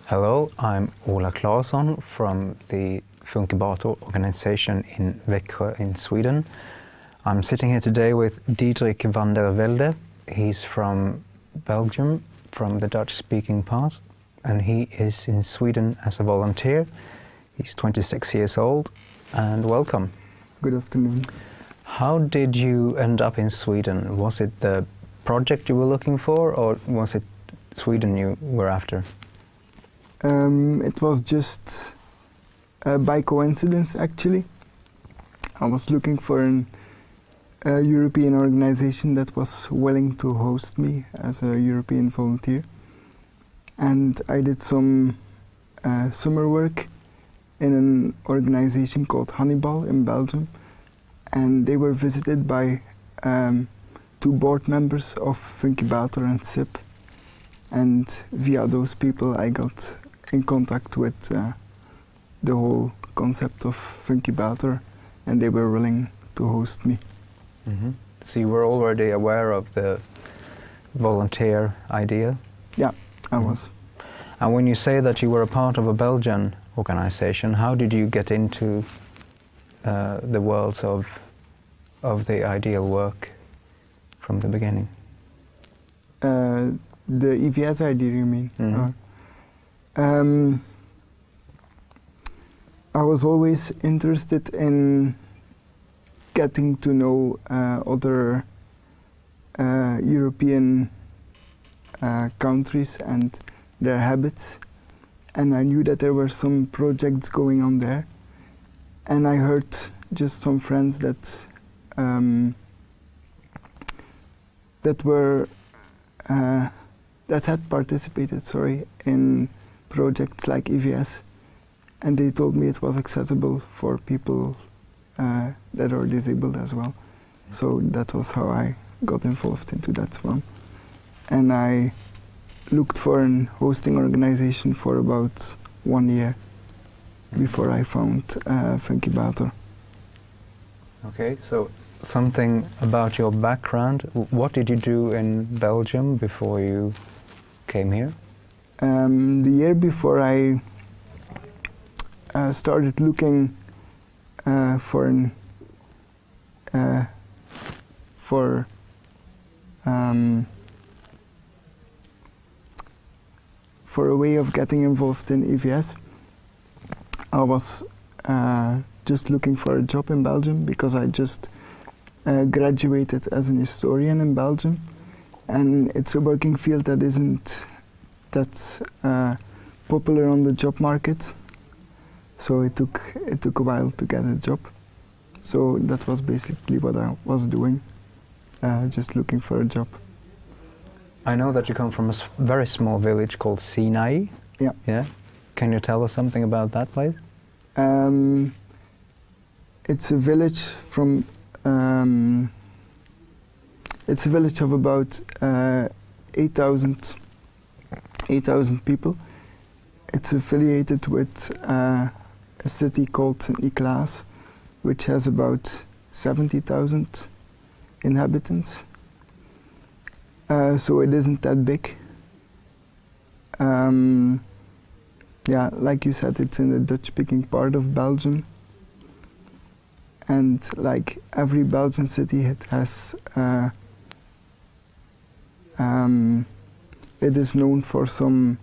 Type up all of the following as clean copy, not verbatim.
Hello, I'm Ola Claesson from the Funkibator organization in Växjö in Sweden. I'm sitting here today with Diederik van der Velde. He's from Belgium, from the Dutch-speaking part, and he is in Sweden as a volunteer. He's 26 years old, and welcome. Good afternoon. How did you end up in Sweden? Was it the project you were looking for, or was it Sweden you were after? It was just by coincidence, actually. I was looking for a European organization that was willing to host me as a European volunteer. And I did some summer work in an organization called Hannibal in Belgium. And they were visited by two board members of Funkibator and SIP. And via those people I got in contact with the whole concept of Funkibator, and they were willing to host me. Mm-hmm. So you were already aware of the volunteer idea? Yeah, I was. And when you say that you were a part of a Belgian organization, how did you get into the world of the ideal work from the beginning? The EVS idea, you mean? Mm-hmm. I was always interested in getting to know other European countries and their habits, and I knew that there were some projects going on there, and I heard just some friends that that had participated, in projects like EVS, and they told me it was accessible for people that are disabled as well. So that was how I got involved into that one. And I looked for an hosting organization for about 1 year before I found Funkibator. Okay, so something about your background. What did you do in Belgium before you came here? The year before I started looking for a way of getting involved in EVS, I was just looking for a job in Belgium because I just graduated as an historian in Belgium, and it's a working field that isn't that popular on the job market. So it took a while to get a job. So that was basically what I was doing, just looking for a job. I know that you come from a very small village called Sinai. Yeah. Yeah. Can you tell us something about that place? It's a village from. It's a village of about 8,000 people. It's affiliated with a city called St. Niklaas, which has about 70,000 inhabitants. So it isn't that big. Yeah, like you said, it's in the Dutch-speaking part of Belgium. And like every Belgian city, it has it is known for some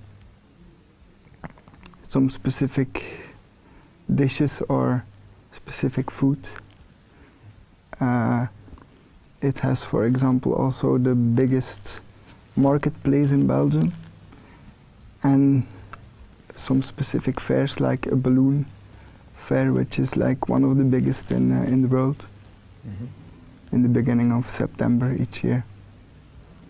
specific dishes or specific food. It has, for example, also the biggest marketplace in Belgium, and some specific fairs like a balloon fair, which is like one of the biggest in the world, in the beginning of September each year.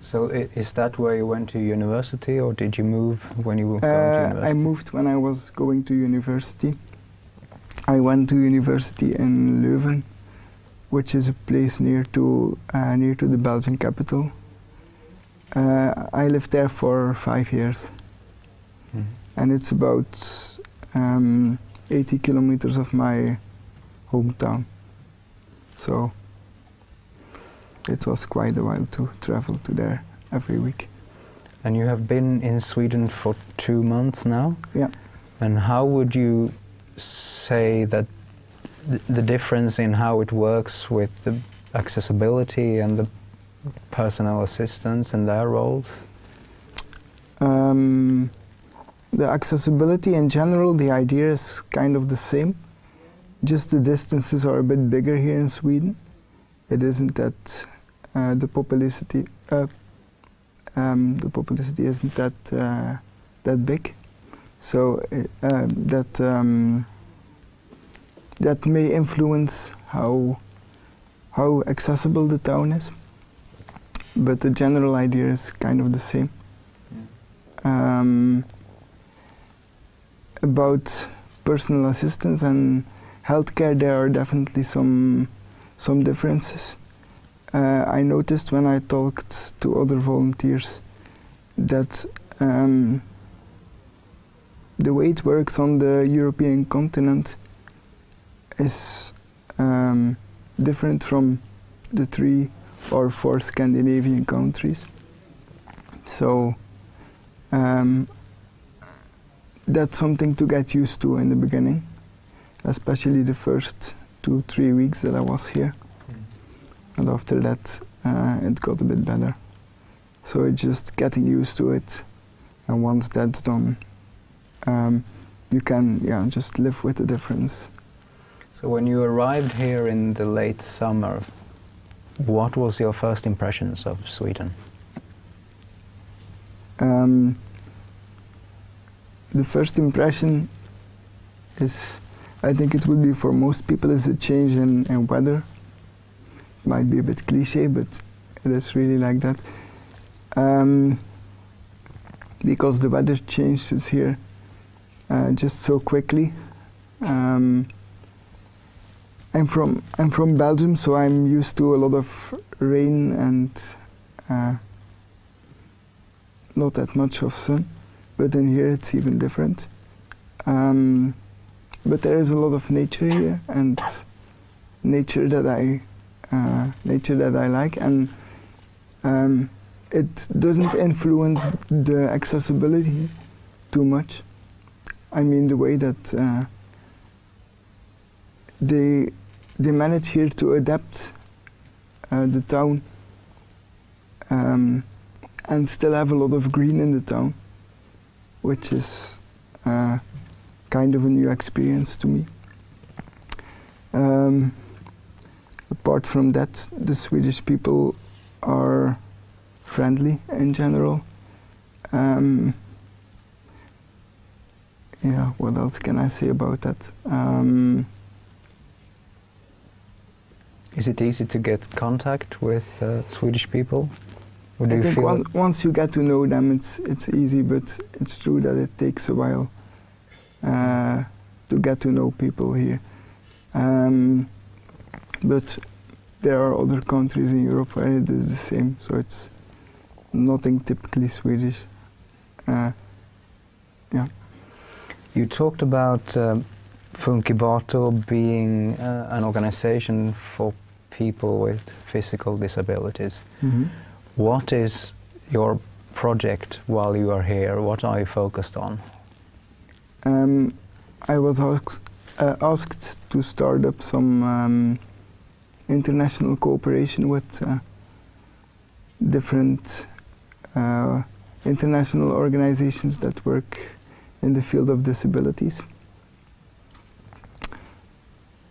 So is that where you went to university, or did you move when you were going to university? I moved when I was going to university. I went to university in Leuven, which is a place near to the Belgian capital. I lived there for 5 years, and it's about 80 kilometers of my hometown. So it was quite a while to travel to there every week. And you have been in Sweden for 2 months now? Yeah. And how would you say that the difference in how it works with the accessibility and the personal assistants and their roles? The accessibility in general, the idea is kind of the same. Just the distances are a bit bigger here in Sweden. It isn't that the publicity isn't that big, so that may influence how accessible the town is. But the general idea is kind of the same. About personal assistance and healthcare, there are definitely some differences. I noticed when I talked to other volunteers that the way it works on the European continent is different from the 3 or 4 Scandinavian countries. So that's something to get used to in the beginning, especially the first 2-3 weeks that I was here. And after that, it got a bit better. So it's just getting used to it. And once that's done, you can just live with the difference. So when you arrived here in the late summer, what was your first impressions of Sweden? The first impression is, I think it would be for most people, is a change in weather. It might be a bit cliche, but it is really like that. Because the weather changes here just so quickly. I'm from Belgium, so I'm used to a lot of rain and not that much of sun. But in here it's even different. But there is a lot of nature here, and nature that I like, and it doesn't influence the accessibility too much. I mean, the way that they manage here to adapt the town and still have a lot of green in the town, which is kind of a new experience to me. Apart from that, the Swedish people are friendly in general. Yeah, what else can I say about that? Is it easy to get contact with Swedish people? Or do I you think feel once you get to know them, it's easy, but it's true that it takes a while to get to know people here. But there are other countries in Europe where it is the same, so it's nothing typically Swedish. Yeah. You talked about Funkibator being an organization for people with physical disabilities. Mm-hmm. What is your project while you are here? What are you focused on? I was asked to start up some international cooperation with different international organizations that work in the field of disabilities.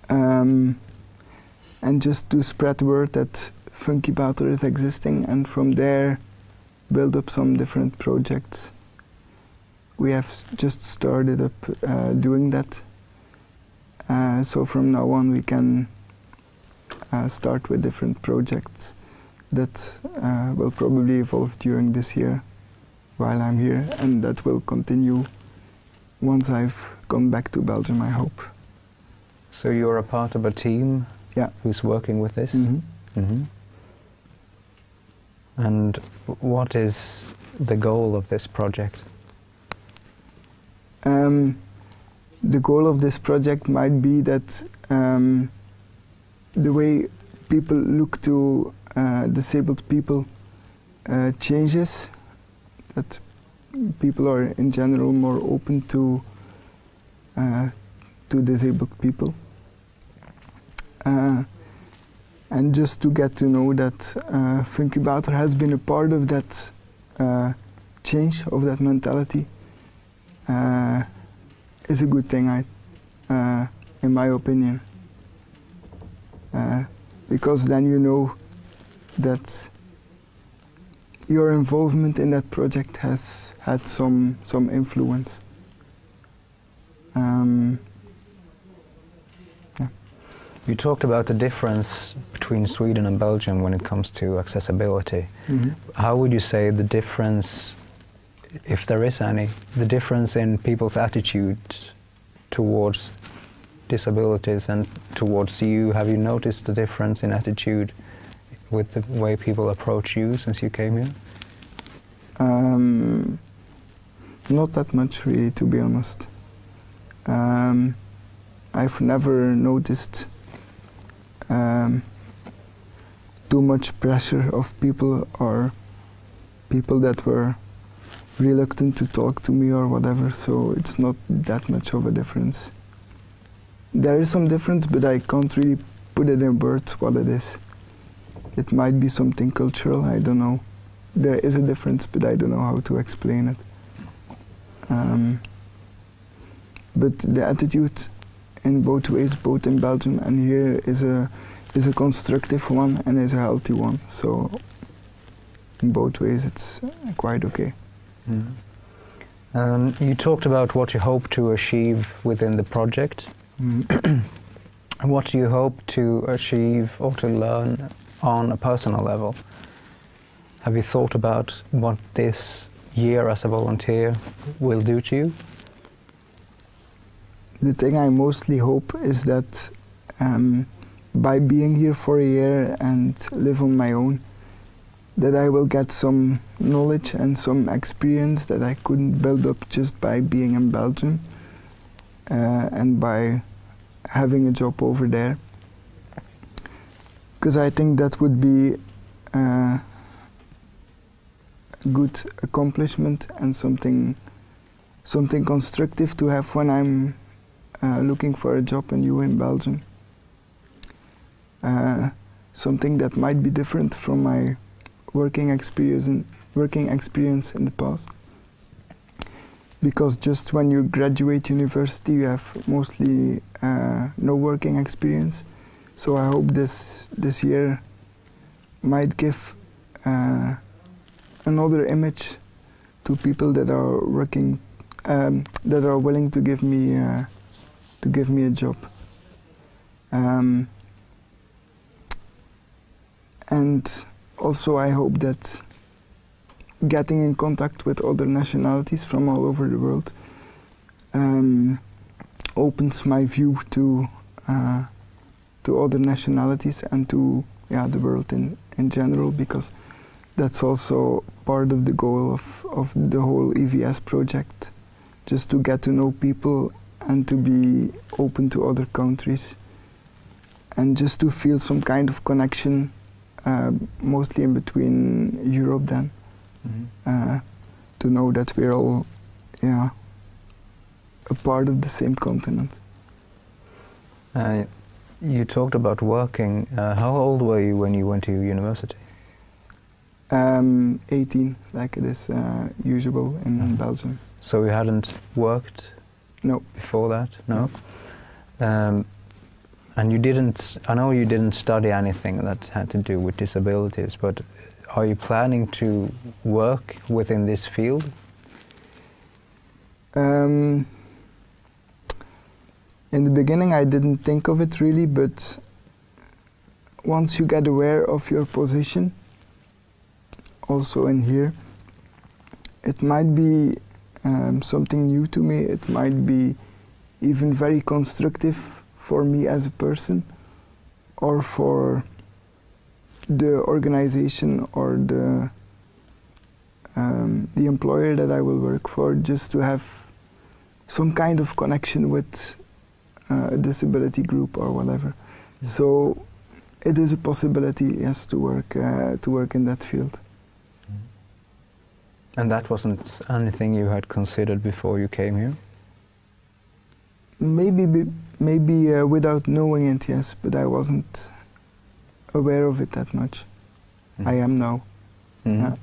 And just to spread the word that Funkibator is existing, and from there build up some different projects. We have just started up doing that. So from now on we can start with different projects that will probably evolve during this year while I'm here, and that will continue once I've gone back to Belgium, I hope. So you're a part of a team who's working with this? Mm-hmm. Mm-hmm. And what is the goal of this project? The goal of this project might be that the way people look to disabled people changes. that people are in general more open to disabled people. And just to get to know that Funkibator has been a part of that change, of that mentality, is a good thing, in my opinion. Because then you know that your involvement in that project has had some influence. Yeah. You talked about the difference between Sweden and Belgium when it comes to accessibility. Mm-hmm. How would you say the difference, if there is any, the difference in people's attitude towards disabilities and towards you? Have you noticed the difference in attitude with the way people approach you since you came here? Not that much, really, to be honest. I've never noticed too much pressure of people, or people that were reluctant to talk to me or whatever, so it's not that much of a difference. There is some difference, but I can't really put it in words what it is. It might be something cultural, I don't know. There is a difference, but I don't know how to explain it. But the attitude in both ways, both in Belgium and here, is a constructive one and is a healthy one. So in both ways it's quite okay. Mm-hmm. You talked about what you hope to achieve within the project. Mm-hmm. What do you hope to achieve or to learn on a personal level? Have you thought about what this year as a volunteer will do to you? The thing I mostly hope is that by being here for a year and live on my own, that I will get some knowledge and some experience that I couldn't build up just by being in Belgium and by having a job over there. Because I think that would be a good accomplishment and something constructive to have when I'm looking for a job anew in Belgium. Something that might be different from my working experience in the past. Because just when you graduate university, you have mostly no working experience. So I hope this year might give another image to people that are working, that are willing to give me a job. And also I hope that getting in contact with other nationalities from all over the world opens my view to other nationalities and to the world in general, because that's also part of the goal of the whole EVS project, just to get to know people and to be open to other countries and just to feel some kind of connection, mostly in between Europe then. Mm-hmm. To know that we're all a part of the same continent. You talked about working. How old were you when you went to university? 18, like it is usual in Belgium. So you hadn't worked? No. Before that? No? And you didn't, I know you didn't study anything that had to do with disabilities, but are you planning to work within this field? In the beginning I didn't think of it really, but once you get aware of your position, also in here, it might be something new to me, it might be even very constructive for me as a person, or for the organization or the employer that I will work for, just to have some kind of connection with a disability group or whatever. Mm. So it is a possibility, yes, to work in that field. And that wasn't anything you had considered before you came here? Maybe without knowing it, yes, but I wasn't aware of it that much. I am now. And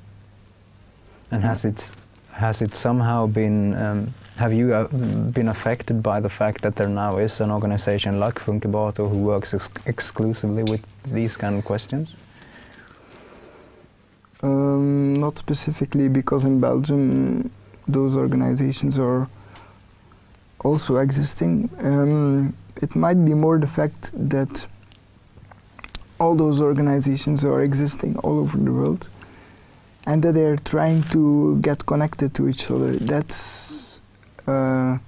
has it somehow been, have you been affected by the fact that there now is an organization like Funkibator who works exclusively with these kind of questions? Not specifically, because in Belgium those organizations are also existing. It might be more the fact that all those organizations are existing all over the world and that they're trying to get connected to each other. That's a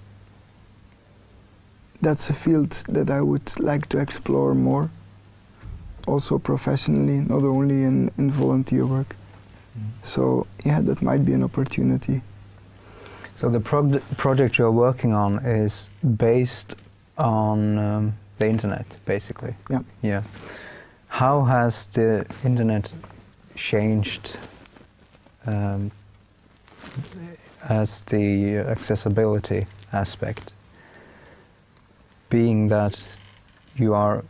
field that I would like to explore more, also professionally, not only in volunteer work. So yeah, that might be an opportunity. So the project you're working on is based on the internet, basically? Yeah. Yeah. How has the internet changed as the accessibility aspect? Being that you are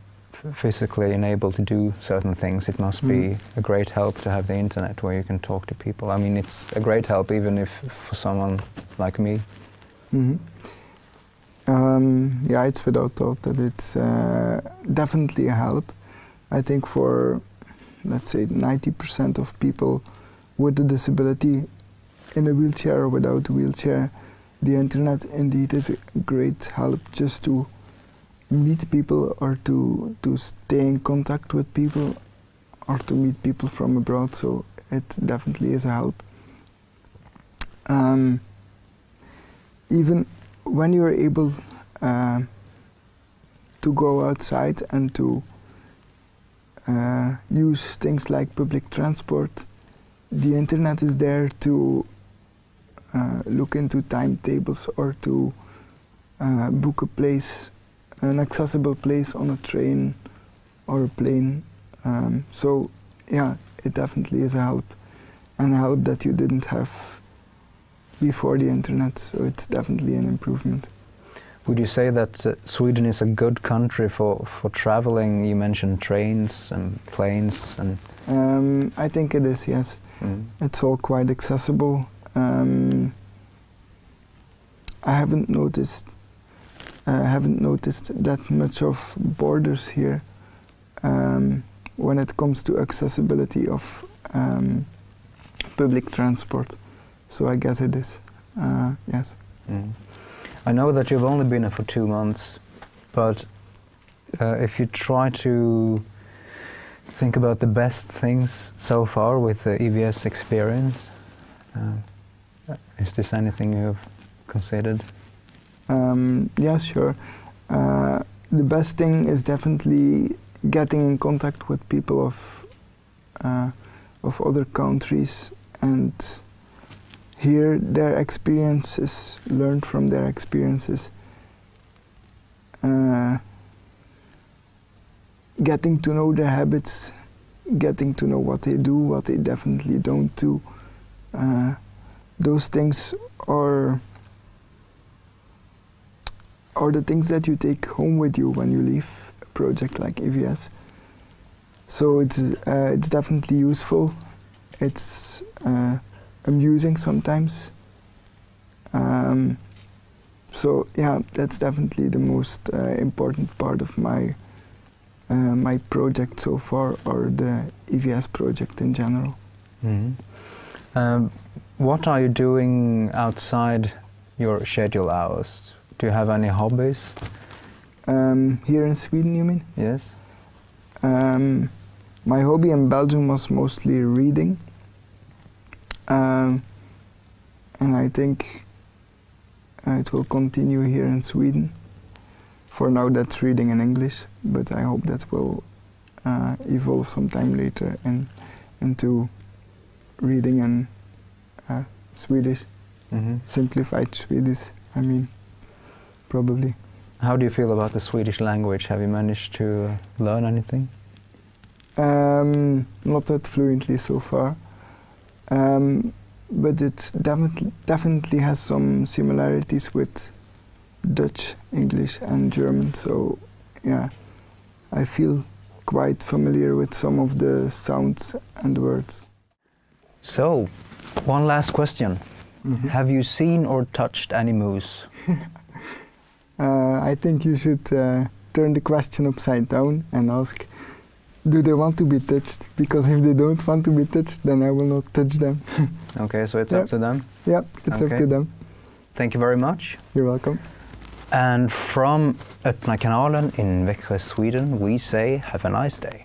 physically enabled to do certain things, it must be a great help to have the internet where you can talk to people. I mean, it's a great help even if for someone like me. Yeah, it's without doubt that it's definitely a help. I think for, let's say, 90% of people with a disability in a wheelchair or without a wheelchair, the internet indeed is a great help just to meet people or to stay in contact with people or to meet people from abroad, so it definitely is a help. Even when you're able to go outside and to use things like public transport, the internet is there to look into timetables or to book a place, an accessible place on a train or a plane. So yeah, it definitely is a help, and a help that you didn't have before the internet, so it's definitely an improvement. Would you say that Sweden is a good country for traveling? You mentioned trains and planes and... I think it is, yes. It's all quite accessible. I haven't noticed that much of borders here when it comes to accessibility of public transport. So I guess it is, yes. I know that you've only been here for 2 months, but if you try to think about the best things so far with the EVS experience, is this anything you've considered? Yes, sure. The best thing is definitely getting in contact with people of other countries and hear their experiences, learn from their experiences. Getting to know their habits, getting to know what they do, what they definitely don't do. Those things are the things that you take home with you when you leave a project like EVS. So it's definitely useful. It's amusing sometimes. So yeah, that's definitely the most important part of my my project so far, or the EVS project in general. What are you doing outside your schedule hours? Do you have any hobbies? Here in Sweden, you mean? Yes. My hobby in Belgium was mostly reading. And I think it will continue here in Sweden. For now that's reading in English, but I hope that will evolve sometime later into reading in Swedish, simplified Swedish, I mean, probably. How do you feel about the Swedish language? Have you managed to learn anything? Not that fluently so far. but it definitely has some similarities with Dutch, English and German, so yeah, I feel quite familiar with some of the sounds and words. So, one last question. Mm-hmm. Have you seen or touched any moose? I think you should turn the question upside down and ask, do they want to be touched? Because if they don't want to be touched, then I will not touch them. Okay, so it's Yep. up to them? Yeah, it's up to them. Thank you very much. You're welcome. And from Öppna Kanalen in Växjö, Sweden, we say have a nice day.